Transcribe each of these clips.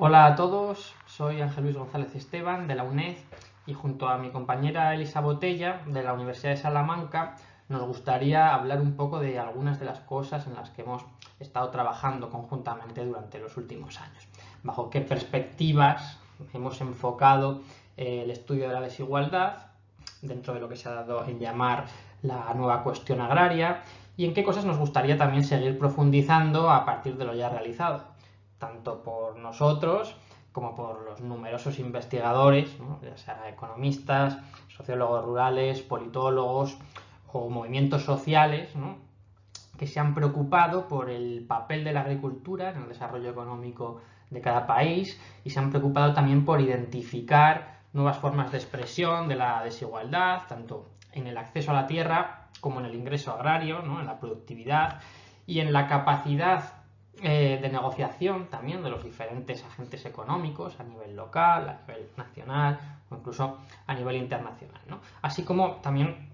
Hola a todos, soy Ángel Luis González Esteban de la UNED y junto a mi compañera Elisa Botella de la Universidad de Salamanca nos gustaría hablar un poco de algunas de las cosas en las que hemos estado trabajando conjuntamente durante los últimos años. Bajo qué perspectivas hemos enfocado el estudio de la desigualdad dentro de lo que se ha dado en llamar la nueva cuestión agraria y en qué cosas nos gustaría también seguir profundizando a partir de lo ya realizado, tanto por nosotros como por los numerosos investigadores, ¿no? Ya sea economistas, sociólogos rurales, politólogos o movimientos sociales, ¿no? Que se han preocupado por el papel de la agricultura en el desarrollo económico de cada país y se han preocupado también por identificar nuevas formas de expresión de la desigualdad, tanto en el acceso a la tierra como en el ingreso agrario, ¿no? En la productividad y en la capacidad de negociación también de los diferentes agentes económicos a nivel local, a nivel nacional o incluso a nivel internacional, ¿no? Así como también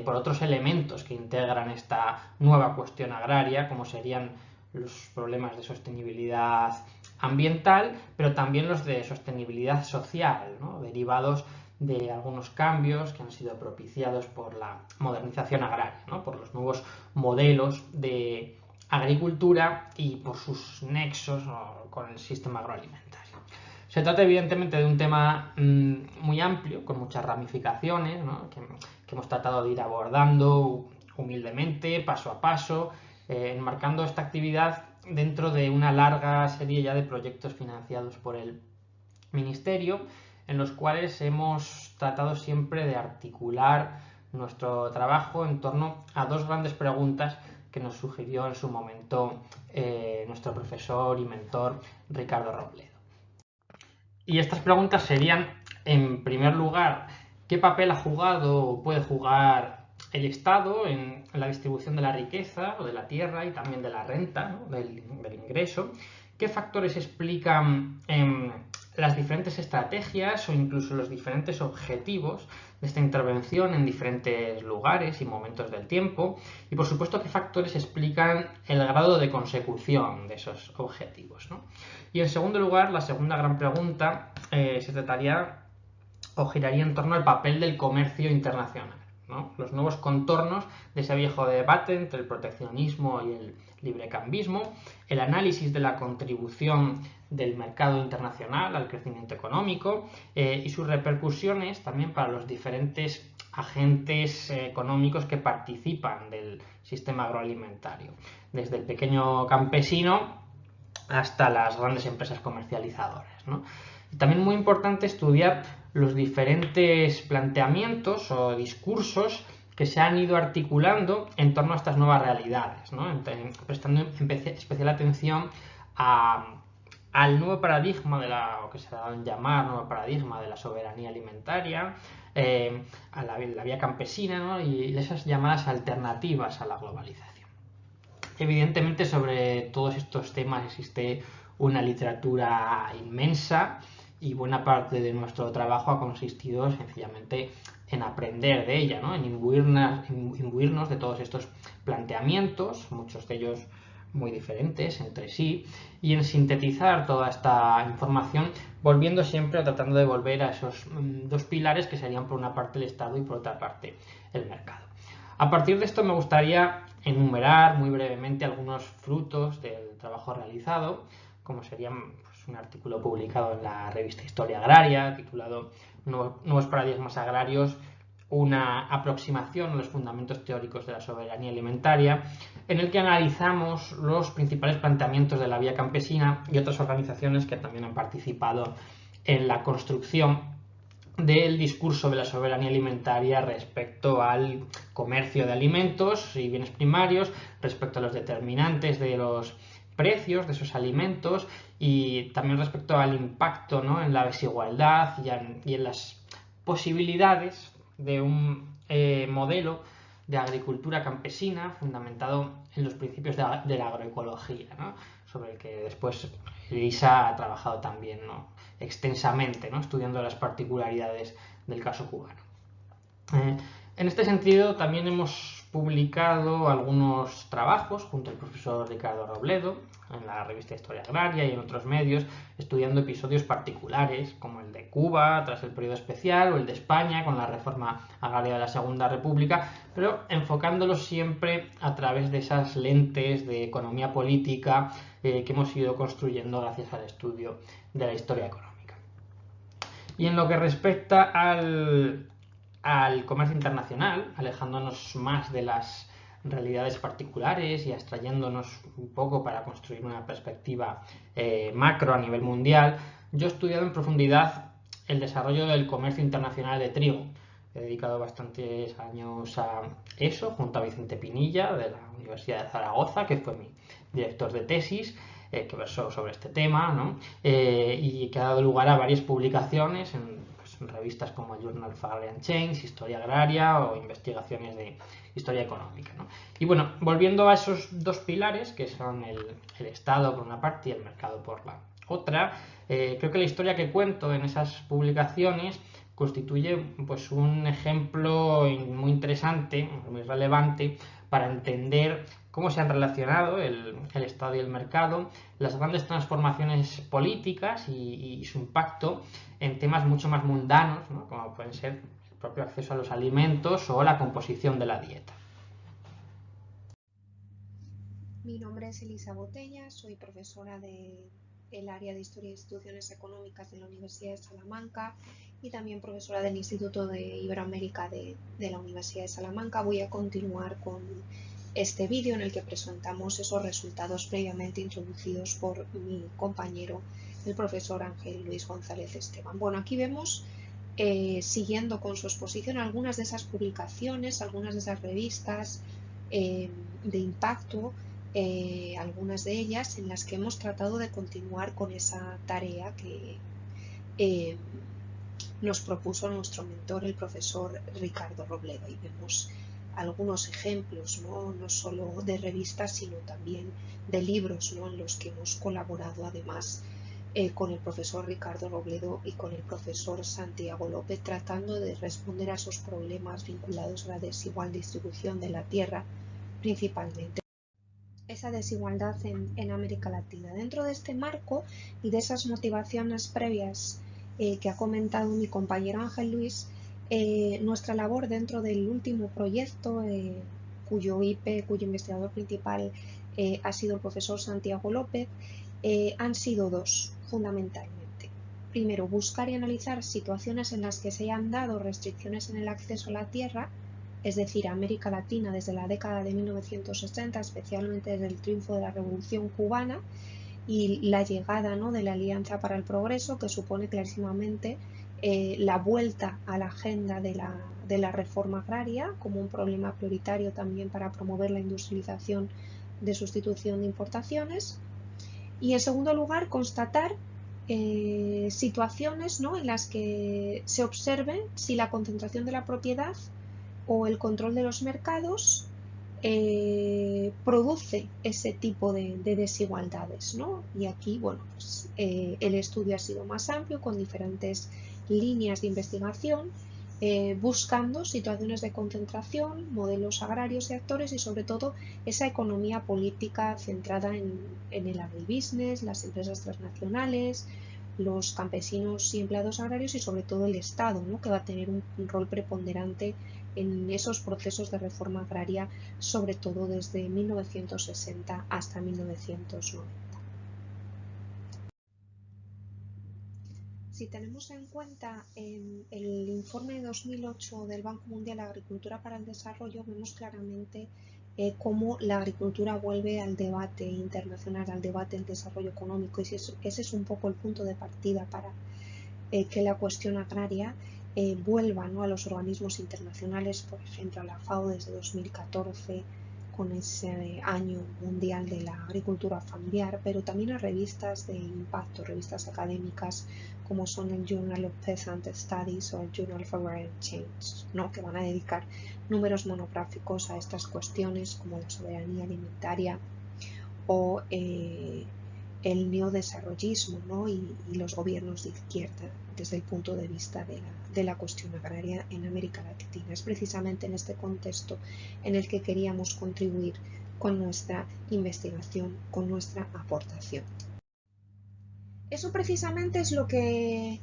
por otros elementos que integran esta nueva cuestión agraria, como serían los problemas de sostenibilidad ambiental, pero también los de sostenibilidad social, ¿no? Derivados de algunos cambios que han sido propiciados por la modernización agraria, ¿no? Por los nuevos modelos de agricultura y por sus nexos, ¿no? Con el sistema agroalimentario. Se trata evidentemente de un tema muy amplio, con muchas ramificaciones, ¿no? que hemos tratado de ir abordando humildemente, paso a paso, enmarcando esta actividad dentro de una larga serie ya de proyectos financiados por el Ministerio, en los cuales hemos tratado siempre de articular nuestro trabajo en torno a dos grandes preguntas que nos sugirió en su momento nuestro profesor y mentor Ricardo Robledo. Y estas preguntas serían, en primer lugar, ¿qué papel ha jugado o puede jugar el Estado en la distribución de la riqueza o de la tierra y también de la renta, ¿no? del ingreso? ¿Qué factores explican las diferentes estrategias o incluso los diferentes objetivos de esta intervención en diferentes lugares y momentos del tiempo? Y por supuesto, ¿qué factores explican el grado de consecución de esos objetivos, ¿no? Y en segundo lugar, la segunda gran pregunta se trataría o giraría en torno al papel del comercio internacional, ¿no? Los nuevos contornos de ese viejo debate entre el proteccionismo y el librecambismo, el análisis de la contribución del mercado internacional al crecimiento económico y sus repercusiones también para los diferentes agentes económicos que participan del sistema agroalimentario, desde el pequeño campesino hasta las grandes empresas comercializadoras, ¿no? Y también muy importante estudiar los diferentes planteamientos o discursos que se han ido articulando en torno a estas nuevas realidades, ¿no? Prestando especial atención al nuevo paradigma de lo que se ha dado en llamar nuevo paradigma de la soberanía alimentaria, a la vía campesina, ¿no? Y esas llamadas alternativas a la globalización. Evidentemente, sobre todos estos temas existe una literatura inmensa y buena parte de nuestro trabajo ha consistido sencillamente en aprender de ella, ¿no? En imbuirnos de todos estos planteamientos, muchos de ellos muy diferentes entre sí, y en sintetizar toda esta información, volviendo siempre o tratando de volver a esos dos pilares que serían por una parte el Estado y por otra parte el mercado. A partir de esto me gustaría enumerar muy brevemente algunos frutos del trabajo realizado, como serían pues, un artículo publicado en la revista Historia Agraria, titulado Nuevos paradigmas agrarios, una aproximación a los fundamentos teóricos de la soberanía alimentaria, en el que analizamos los principales planteamientos de la vía campesina y otras organizaciones que también han participado en la construcción del discurso de la soberanía alimentaria respecto al comercio de alimentos y bienes primarios, respecto a los determinantes de los precios de esos alimentos y también respecto al impacto, ¿no? En la desigualdad y en las posibilidades de un modelo de agricultura campesina fundamentado en los principios de la agroecología, ¿no? Sobre el que después Elisa ha trabajado también, ¿no? Extensamente, ¿no? Estudiando las particularidades del caso cubano. En este sentido, también hemos publicado algunos trabajos junto al profesor Ricardo Robledo en la revista Historia Agraria y en otros medios, estudiando episodios particulares como el de Cuba tras el periodo especial o el de España con la reforma agraria de la Segunda República, pero enfocándolos siempre a través de esas lentes de economía política que hemos ido construyendo gracias al estudio de la historia económica. Y en lo que respecta al comercio internacional, alejándonos más de las realidades particulares y abstrayéndonos un poco para construir una perspectiva macro a nivel mundial, yo he estudiado en profundidad el desarrollo del comercio internacional de trigo. He dedicado bastantes años a eso, junto a Vicente Pinilla, de la Universidad de Zaragoza, que fue mi director de tesis, que versó sobre este tema, ¿no? Y que ha dado lugar a varias publicaciones en revistas como el Journal of Agrarian Change, Historia Agraria o investigaciones de historia económica, ¿no? Y bueno, volviendo a esos dos pilares, que son el Estado por una parte y el mercado por la otra, creo que la historia que cuento en esas publicaciones constituye pues un ejemplo muy interesante, muy relevante para entender cómo se han relacionado el Estado y el mercado, las grandes transformaciones políticas y su impacto en temas mucho más mundanos, ¿no? Como pueden ser el propio acceso a los alimentos o la composición de la dieta. Mi nombre es Elisa Botella, soy profesora del área de Historia e Instituciones Económicas de la Universidad de Salamanca y también profesora del Instituto de Iberoamérica de la Universidad de Salamanca. Voy a continuar con este vídeo en el que presentamos esos resultados previamente introducidos por mi compañero, el profesor Ángel Luis González Esteban. Bueno, aquí vemos, siguiendo con su exposición, algunas de esas publicaciones, algunas de esas revistas de impacto, algunas de ellas en las que hemos tratado de continuar con esa tarea que nos propuso nuestro mentor, el profesor Ricardo Robledo. Y vemos algunos ejemplos, no solo de revistas, sino también de libros, ¿no?, en los que hemos colaborado además con el profesor Ricardo Robledo y con el profesor Santiago López, tratando de responder a esos problemas vinculados a la desigual distribución de la tierra, principalmente esa desigualdad en América Latina. Dentro de este marco y de esas motivaciones previas que ha comentado mi compañero Ángel Luis, nuestra labor dentro del último proyecto, cuyo investigador principal ha sido el profesor Santiago López, han sido dos, fundamentalmente. Primero, buscar y analizar situaciones en las que se hayan dado restricciones en el acceso a la tierra, es decir, América Latina desde la década de 1960, especialmente desde el triunfo de la Revolución Cubana y la llegada, ¿no?, de la Alianza para el Progreso, que supone clarísimamente la vuelta a la agenda de la reforma agraria como un problema prioritario también para promover la industrialización de sustitución de importaciones. Y en segundo lugar, constatar situaciones, ¿no?, en las que se observe si la concentración de la propiedad o el control de los mercados produce ese tipo de desigualdades, ¿no? Y aquí, bueno, pues, el estudio ha sido más amplio, con diferentes líneas de investigación, buscando situaciones de concentración, modelos agrarios y actores y sobre todo esa economía política centrada en el agribusiness, las empresas transnacionales, los campesinos y empleados agrarios y sobre todo el Estado, ¿no?, que va a tener un rol preponderante en esos procesos de reforma agraria, sobre todo desde 1960 hasta 1990. Si tenemos en cuenta el informe de 2008 del Banco Mundial de Agricultura para el Desarrollo, vemos claramente cómo la agricultura vuelve al debate internacional, al debate del desarrollo económico, y ese es un poco el punto de partida para que la cuestión agraria vuelva, ¿no?, a los organismos internacionales, por ejemplo a la FAO desde 2014 con ese año mundial de la agricultura familiar, pero también a revistas de impacto, revistas académicas como son el Journal of Peasant Studies o el Journal of Agrarian Change, ¿no?, que van a dedicar números monográficos a estas cuestiones como la soberanía alimentaria o el neodesarrollismo, ¿no? y los gobiernos de izquierda desde el punto de vista de la cuestión agraria en América Latina. Es precisamente en este contexto en el que queríamos contribuir con nuestra investigación, con nuestra aportación. Eso precisamente es lo que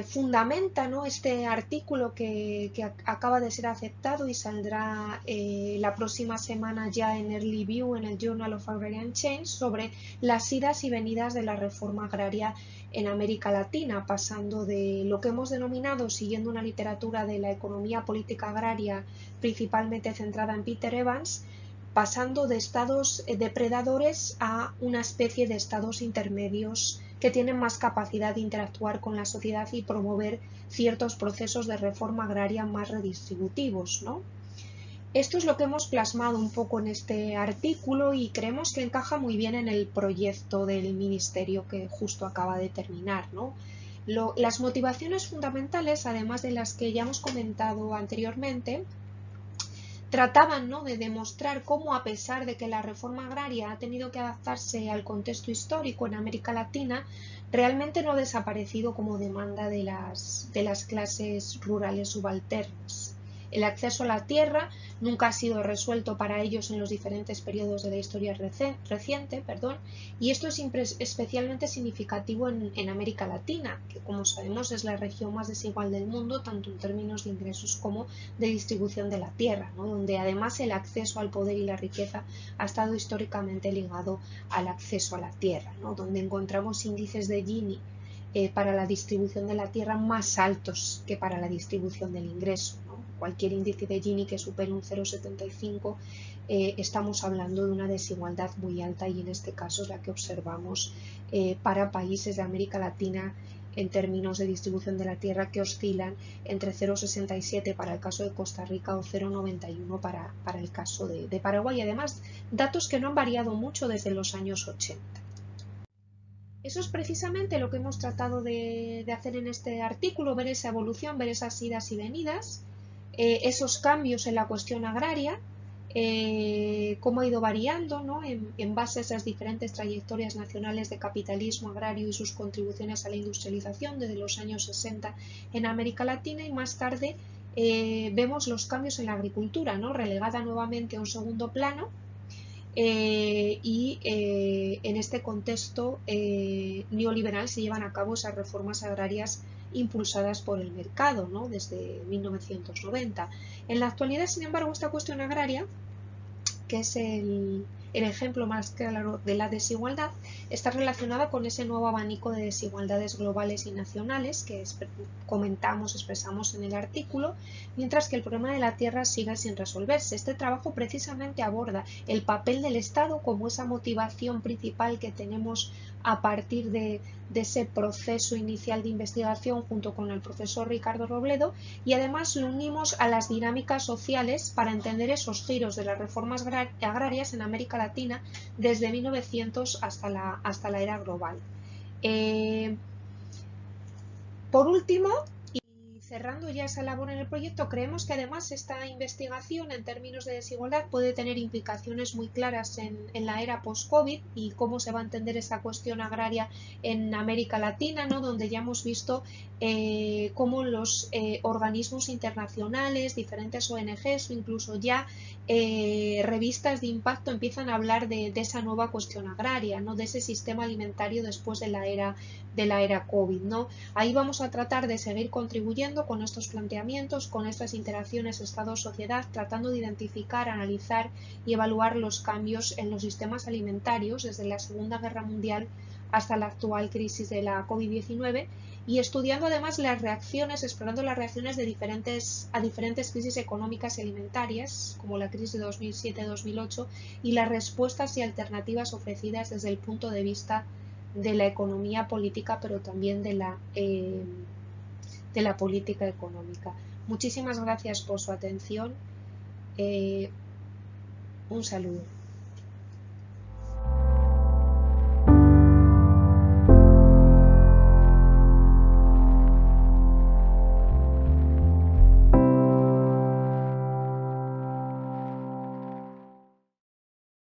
fundamenta, ¿no?, este artículo que acaba de ser aceptado y saldrá la próxima semana ya en Early View en el Journal of Agrarian Change sobre las idas y venidas de la reforma agraria en América Latina, pasando de lo que hemos denominado, siguiendo una literatura de la economía política agraria principalmente centrada en Peter Evans, pasando de estados depredadores a una especie de estados intermedios que tienen más capacidad de interactuar con la sociedad y promover ciertos procesos de reforma agraria más redistributivos, ¿no? Esto es lo que hemos plasmado un poco en este artículo y creemos que encaja muy bien en el proyecto del Ministerio que justo acaba de terminar, ¿no? Las motivaciones fundamentales, además de las que ya hemos comentado anteriormente, trataban, ¿no?, de demostrar cómo, a pesar de que la reforma agraria ha tenido que adaptarse al contexto histórico en América Latina, realmente no ha desaparecido como demanda de las clases rurales subalternas. El acceso a la tierra nunca ha sido resuelto para ellos en los diferentes periodos de la historia reciente, y esto es especialmente significativo en América Latina, que como sabemos es la región más desigual del mundo, tanto en términos de ingresos como de distribución de la tierra, ¿no?, donde además el acceso al poder y la riqueza ha estado históricamente ligado al acceso a la tierra, ¿no?, donde encontramos índices de Gini para la distribución de la tierra más altos que para la distribución del ingreso, ¿no? Cualquier índice de Gini que supere un 0,75 estamos hablando de una desigualdad muy alta, y en este caso es la que observamos para países de América Latina en términos de distribución de la tierra, que oscilan entre 0,67 para el caso de Costa Rica o 0,91 para el caso de Paraguay. Además, datos que no han variado mucho desde los años 80. Eso es precisamente lo que hemos tratado de hacer en este artículo, ver esa evolución, ver esas idas y venidas, esos cambios en la cuestión agraria, cómo ha ido variando, ¿no?, en base a esas diferentes trayectorias nacionales de capitalismo agrario y sus contribuciones a la industrialización desde los años 60 en América Latina, y más tarde vemos los cambios en la agricultura, ¿no?, relegada nuevamente a un segundo plano. En este contexto neoliberal se llevan a cabo esas reformas agrarias impulsadas por el mercado, ¿no?, desde 1990. En la actualidad, sin embargo, esta cuestión agraria, que es el ejemplo más claro de la desigualdad, está relacionada con ese nuevo abanico de desigualdades globales y nacionales que expresamos en el artículo, mientras que el problema de la tierra sigue sin resolverse. Este trabajo precisamente aborda el papel del Estado como esa motivación principal que tenemos a partir de ese proceso inicial de investigación junto con el profesor Ricardo Robledo, y además lo unimos a las dinámicas sociales para entender esos giros de las reformas agrarias en América Latina desde 1900 hasta la era global. Por último, y cerrando ya esa labor en el proyecto, creemos que además esta investigación en términos de desigualdad puede tener implicaciones muy claras en la era post-COVID y cómo se va a entender esa cuestión agraria en América Latina, ¿no?, donde ya hemos visto cómo los organismos internacionales, diferentes ONGs o incluso ya revistas de impacto empiezan a hablar de esa nueva cuestión agraria, ¿no?, de ese sistema alimentario después de la era COVID, ¿no? Ahí vamos a tratar de seguir contribuyendo con estos planteamientos, con estas interacciones Estado-sociedad, tratando de identificar, analizar y evaluar los cambios en los sistemas alimentarios desde la Segunda Guerra Mundial hasta la actual crisis de la COVID-19, y estudiando además las reacciones, explorando las reacciones a diferentes crisis económicas y alimentarias, como la crisis de 2007-2008, y las respuestas y alternativas ofrecidas desde el punto de vista de la economía política, pero también de la política económica. Muchísimas gracias por su atención. Un saludo.